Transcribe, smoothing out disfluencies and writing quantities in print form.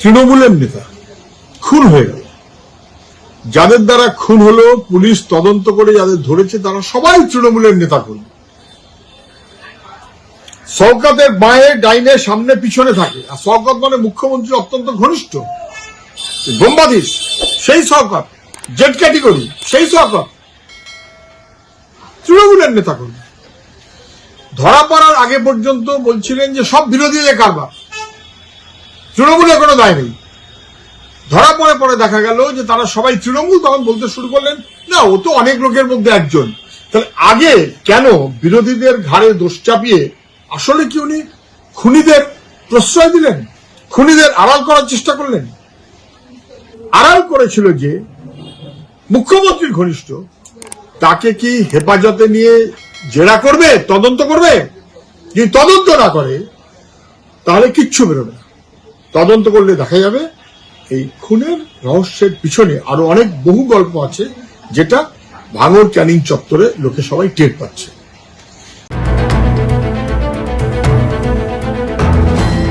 তৃণমূলের নেতা খুন হয়ে গেল। যাদের দ্বারা খুন হলো পুলিশ তদন্ত করে যাদের ধরেছে তারা সবাই তৃণমূলের নেতা খুন। শওকতের বাঁয়ে ডাইনে সামনে পিছনে থাকে, আর শওকত মানে মুখ্যমন্ত্রী অত্যন্ত ঘনিষ্ঠ বোম্বাদিস, সেই শওকত, জেড ক্যাটেগরি সেই শওকত তৃণমূলের নেতা খুন। ধরা পড়ার আগে পর্যন্ত বলছিলেন যে সব বিরোধীদের কারবার, তৃণমূলের কোনো দায় নেই। ধরা পড়ে পরে দেখা গেল যে তারা সবাই তৃণমূল, তখন বলতে শুরু করলেন না ও তো অনেক লোকের মধ্যে একজন। তাহলে আগে কেন বিরোধীদের ঘাড়ে দোষ চাপিয়ে আসলে কি উনি খুনিদের প্রশ্রয় দিলেন, খুনিদের আড়াল করার চেষ্টা করলেন? আড়াল করেছিল যে মুখ্যমন্ত্রীর ঘনিষ্ঠ, তাকে কি হেফাজতে নিয়ে জেরা করবে, তদন্ত করবে? যদি তদন্ত না করে তাহলে কিচ্ছু বেরোবে না। তদন্ত করলে দেখা যাবে এই খুনের রহস্যের পিছনে আরো অনেক বহু গল্প আছে, যেটা ভাঙড় ক্যানিং চত্বরে লোকে সবাই টের পাচ্ছে।